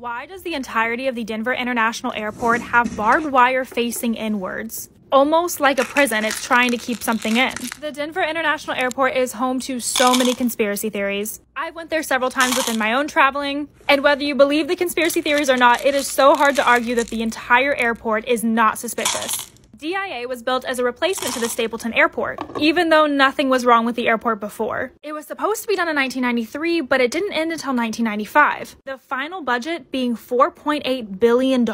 Why does the entirety of the Denver International Airport have barbed wire facing inwards? Almost like a prison, it's trying to keep something in. The Denver International Airport is home to so many conspiracy theories. I went there several times within my own traveling, and whether you believe the conspiracy theories or not, it is so hard to argue that the entire airport is not suspicious. DIA was built as a replacement to the Stapleton Airport, even though nothing was wrong with the airport before. It was supposed to be done in 1993, but it didn't end until 1995. The final budget being $4.8 billion.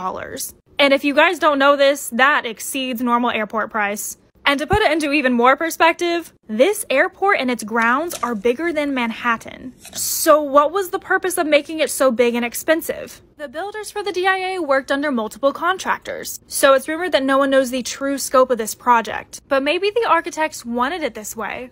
And if you guys don't know this, that exceeds normal airport price. And to put it into even more perspective, this airport and its grounds are bigger than Manhattan. So what was the purpose of making it so big and expensive? The builders for the DIA worked under multiple contractors, so it's rumored that no one knows the true scope of this project. But maybe the architects wanted it this way.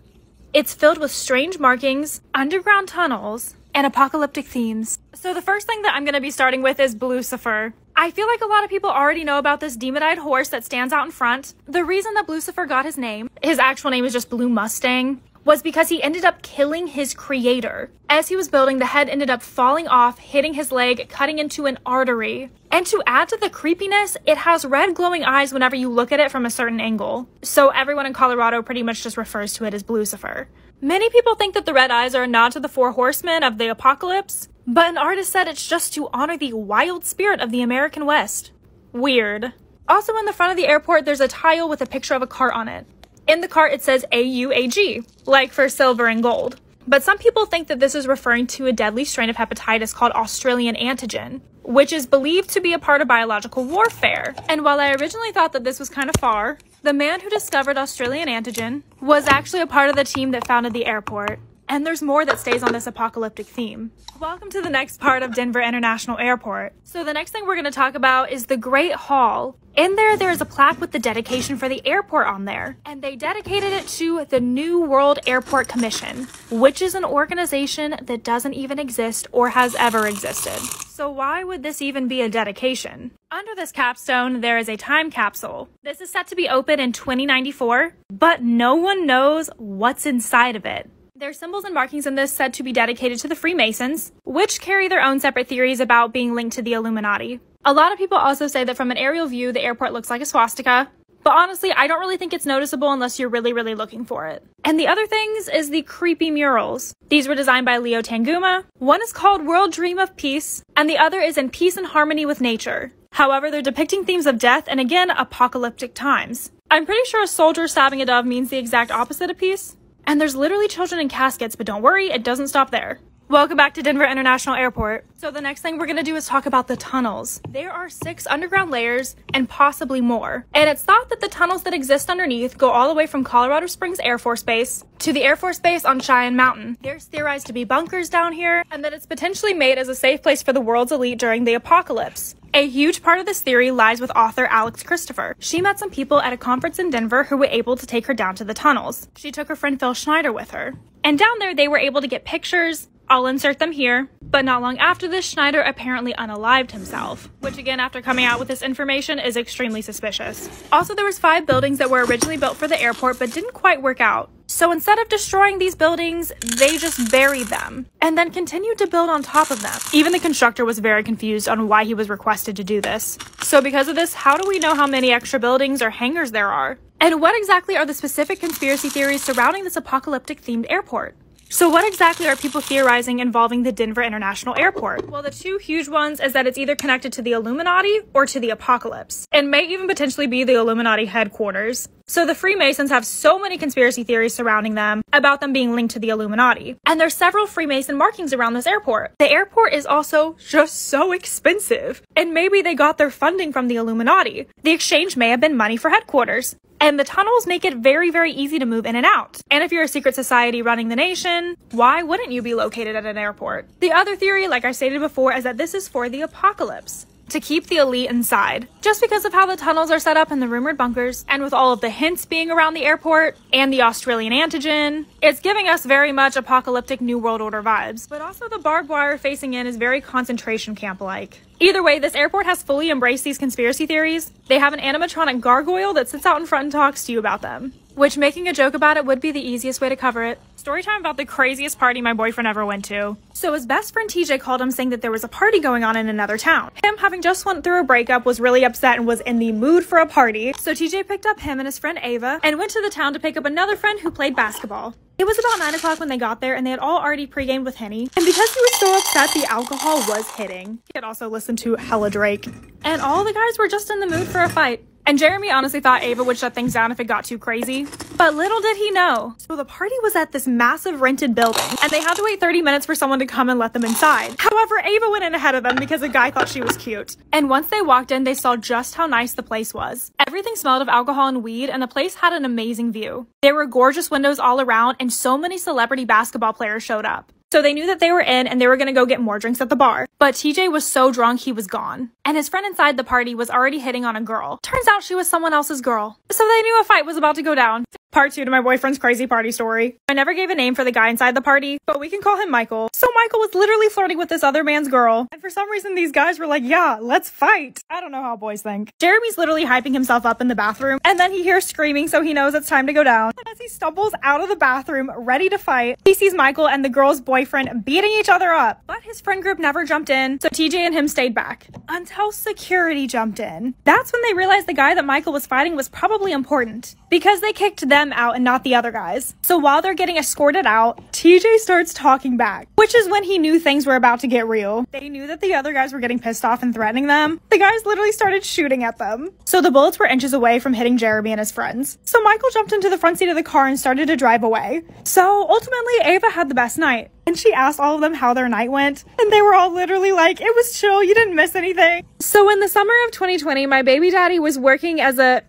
It's filled with strange markings, underground tunnels, and apocalyptic themes. So the first thing that I'm going to be starting with is Blucifer. I feel like a lot of people already know about this demon-eyed horse that stands out in front. The reason that Blucifer got his name, his actual name is just Blue Mustang, was because he ended up killing his creator. As he was building, the head ended up falling off, hitting his leg, cutting into an artery. And to add to the creepiness, it has red glowing eyes whenever you look at it from a certain angle. So everyone in Colorado pretty much just refers to it as Blucifer. Many people think that the red eyes are a nod to the four horsemen of the apocalypse, but an artist said it's just to honor the wild spirit of the American West. Weird. Also in the front of the airport, there's a tile with a picture of a cart on it. In the cart, it says AUAG, like for silver and gold. But some people think that this is referring to a deadly strain of hepatitis called Australian antigen, which is believed to be a part of biological warfare. And while I originally thought that this was kind of far, the man who discovered Australian antigen was actually a part of the team that founded the airport. And there's more that stays on this apocalyptic theme. Welcome to the next part of Denver International Airport. So the next thing we're going to talk about is the Great Hall. In there is a plaque with the dedication for the airport on there. And they dedicated it to the New World Airport Commission, which is an organization that doesn't even exist or has ever existed. So why would this even be a dedication? Under this capstone, there is a time capsule. This is set to be open in 2094, but no one knows what's inside of it. There's symbols and markings in this said to be dedicated to the Freemasons, which carry their own separate theories about being linked to the Illuminati. A lot of people also say that from an aerial view, the airport looks like a swastika, but honestly, I don't really think it's noticeable unless you're really looking for it. And the other things is the creepy murals. These were designed by Leo Tanguma. One is called World Dream of Peace, and the other is in peace and harmony with nature. However, they're depicting themes of death and again, apocalyptic times. I'm pretty sure a soldier stabbing a dove means the exact opposite of peace. And there's literally children in caskets, but don't worry, it doesn't stop there. Welcome back to Denver International Airport. So the next thing we're going to do is talk about the tunnels. There are 6 underground layers and possibly more. And it's thought that the tunnels that exist underneath go all the way from Colorado Springs Air Force Base to the Air Force Base on Cheyenne Mountain. There's theorized to be bunkers down here and that it's potentially made as a safe place for the world's elite during the apocalypse. A huge part of this theory lies with author Alex Christopher. She met some people at a conference in Denver who were able to take her down to the tunnels. She took her friend Phil Schneider with her. And down there, they were able to get pictures. I'll insert them here. But not long after this, Schneider apparently unalived himself, which again, after coming out with this information, is extremely suspicious. Also, there was 5 buildings that were originally built for the airport but didn't quite work out. So instead of destroying these buildings, they just buried them and then continued to build on top of them. Even the constructor was very confused on why he was requested to do this. So because of this, how do we know how many extra buildings or hangars there are? And what exactly are the specific conspiracy theories surrounding this apocalyptic themed airport? So what exactly are people theorizing involving the Denver International Airport? Well, the 2 huge ones is that it's either connected to the Illuminati or to the apocalypse, and may even potentially be the Illuminati headquarters. So the Freemasons have so many conspiracy theories surrounding them about them being linked to the Illuminati. And there's several Freemason markings around this airport. The airport is also just so expensive. And maybe they got their funding from the Illuminati. The exchange may have been money for headquarters. And the tunnels make it very easy to move in and out. And if you're a secret society running the nation, why wouldn't you be located at an airport? The other theory, like I stated before, is that this is for the apocalypse, to keep the elite inside. Just because of how the tunnels are set up in the rumored bunkers, and with all of the hints being around the airport, and the Australian antigen, it's giving us very much apocalyptic New World Order vibes. But also the barbed wire facing in is very concentration camp-like. Either way, this airport has fully embraced these conspiracy theories. They have an animatronic gargoyle that sits out in front and talks to you about them. which making a joke about it would be the easiest way to cover it. Story time about the craziest party my boyfriend ever went to. So his best friend TJ called him saying that there was a party going on in another town. Him, having just went through a breakup, was really upset and was in the mood for a party. So TJ picked up him and his friend Ava and went to the town to pick up another friend who played basketball. It was about 9 o'clock when they got there, and they had all already pre-gamed with Henny. And because he was so upset, the alcohol was hitting. He had also listened to hella Drake. And all the guys were just in the mood for a fight. And Jeremy honestly thought Ava would shut things down if it got too crazy. But little did he know. So the party was at this massive rented building, and they had to wait 30 minutes for someone to come and let them inside. However, Ava went in ahead of them because a guy thought she was cute. And once they walked in, they saw just how nice the place was. Everything smelled of alcohol and weed, and the place had an amazing view. There were gorgeous windows all around, and so many celebrity basketball players showed up. So they knew that they were in and they were going to go get more drinks at the bar. But TJ was so drunk he was gone. And his friend inside the party was already hitting on a girl. Turns out she was someone else's girl. So they knew a fight was about to go down. Part 2 to my boyfriend's crazy party story. I never gave a name for the guy inside the party, but we can call him Michael. So Michael was literally flirting with this other man's girl. And for some reason, these guys were like, yeah, let's fight. I don't know how boys think. Jeremy's literally hyping himself up in the bathroom, and then he hears screaming, so he knows it's time to go down. And as he stumbles out of the bathroom, ready to fight, he sees Michael and the girl's boyfriend beating each other up. But his friend group never jumped in, so TJ and him stayed back. Until security jumped in. That's when they realized the guy that Michael was fighting was probably important, because they kicked them out and not the other guys. So while they're getting escorted out, TJ starts talking back, which is when he knew things were about to get real. They knew that the other guys were getting pissed off and threatening them. The guys literally started shooting at them. So the bullets were inches away from hitting Jeremy and his friends. So Michael jumped into the front seat of the car and started to drive away. So ultimately, Ava had the best night. And she asked all of them how their night went, and they were all literally like, it was chill, you didn't miss anything. So in the summer of 2020, my baby daddy was working as a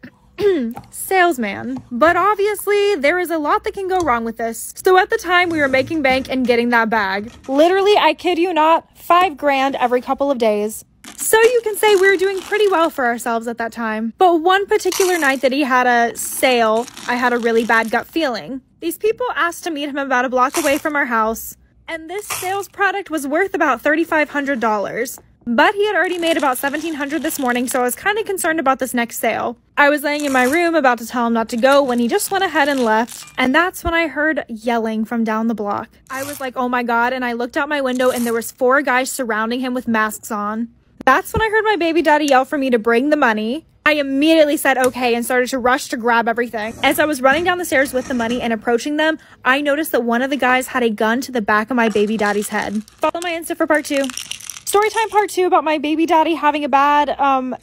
salesman, but obviously there is a lot that can go wrong with this. So at the time, we were making bank and getting that bag. Literally, I kid you not, $5,000 every couple of days. So you can say we were doing pretty well for ourselves at that time. But one particular night that he had a sale, I had a really bad gut feeling. These people asked to meet him about a block away from our house, and this sales product was worth about $3,500. But he had already made about $1,700 this morning, so I was kind of concerned about this next sale. I was laying in my room about to tell him not to go when he just went ahead and left. And that's when I heard yelling from down the block. I was like, oh my God, and I looked out my window and there was 4 guys surrounding him with masks on. That's when I heard my baby daddy yell for me to bring the money. I immediately said okay and started to rush to grab everything. As I was running down the stairs with the money and approaching them, I noticed that one of the guys had a gun to the back of my baby daddy's head. Follow my Insta for part 2. Storytime part 2 about my baby daddy having a bad,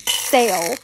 sale.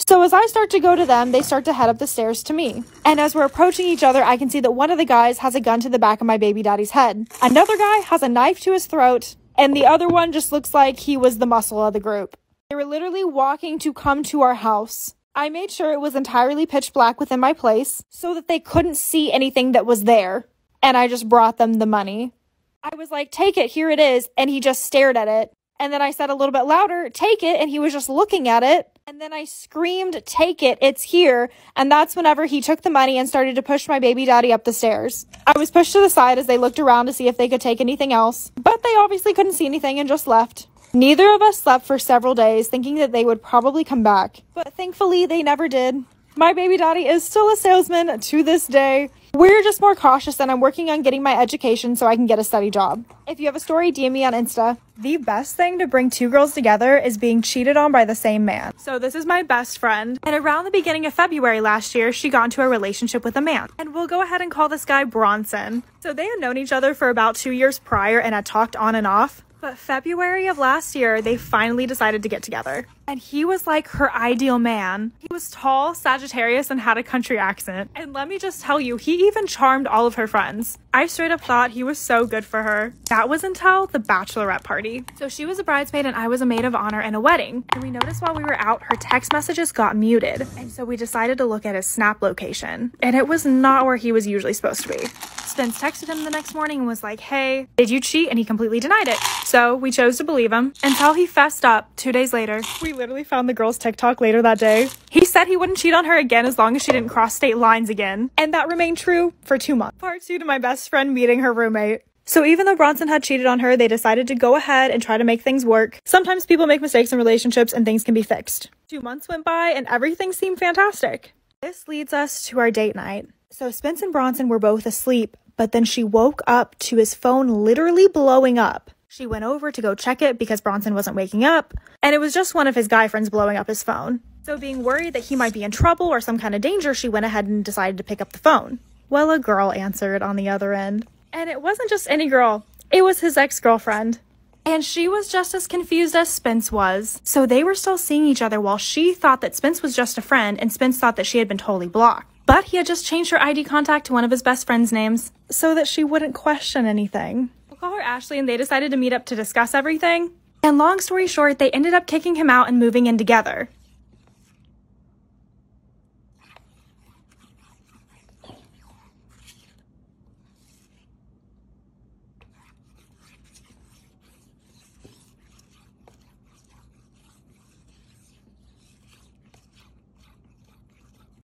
So as I start to go to them, they start to head up the stairs to me. And as we're approaching each other, I can see that one of the guys has a gun to the back of my baby daddy's head. Another guy has a knife to his throat, and the other one just looks like he was the muscle of the group. They were literally walking to come to our house. I made sure it was entirely pitch black within my place so that they couldn't see anything that was there. And I just brought them the money. I was like, take it, here it is. And he just stared at it. And then I said a little bit louder, take it. And he was just looking at it. And then I screamed, take it, it's here. And that's whenever he took the money and started to push my baby daddy up the stairs. I was pushed to the side as they looked around to see if they could take anything else. But they obviously couldn't see anything and just left. Neither of us slept for several days, thinking that they would probably come back. But thankfully, they never did. My baby daddy is still a salesman to this day. We're just more cautious, and I'm working on getting my education so I can get a steady job. If you have a story, DM me on Insta. The best thing to bring 2 girls together is being cheated on by the same man. So this is my best friend, and around the beginning of February last year, she got into a relationship with a man. And we'll go ahead and call this guy Bronson. So they had known each other for about 2 years prior and had talked on and off. But February of last year, they finally decided to get together. And he was like her ideal man. He was tall, Sagittarius, and had a country accent. And let me just tell you, he even charmed all of her friends. I straight up thought he was so good for her. That was until the bachelorette party. So she was a bridesmaid and I was a maid of honor in a wedding. And we noticed while we were out, her text messages got muted. And so we decided to look at his Snap location. And it was not where he was usually supposed to be. Spence texted him the next morning and was like, hey, did you cheat? And he completely denied it. So we chose to believe him until he fessed up 2 days later. We literally found the girl's TikTok later that day. He said he wouldn't cheat on her again as long as she didn't cross state lines again. And that remained true for 2 months. Part 2 to my best friend meeting her roommate. So even though Bronson had cheated on her, they decided to go ahead and try to make things work. Sometimes people make mistakes in relationships and things can be fixed. 2 months went by and everything seemed fantastic. This leads us to our date night. So Spence and Bronson were both asleep, but then she woke up to his phone literally blowing up. She went over to go check it because Bronson wasn't waking up, and it was just one of his guy friends blowing up his phone. So being worried that he might be in trouble or some kind of danger, she went ahead and decided to pick up the phone. Well, a girl answered on the other end. And it wasn't just any girl, it was his ex-girlfriend. And she was just as confused as Spence was. So they were still seeing each other while she thought that Spence was just a friend and Spence thought that she had been totally blocked. But he had just changed her ID contact to one of his best friend's names so that she wouldn't question anything. We'll call her Ashley, and they decided to meet up to discuss everything. And long story short, they ended up kicking him out and moving in together.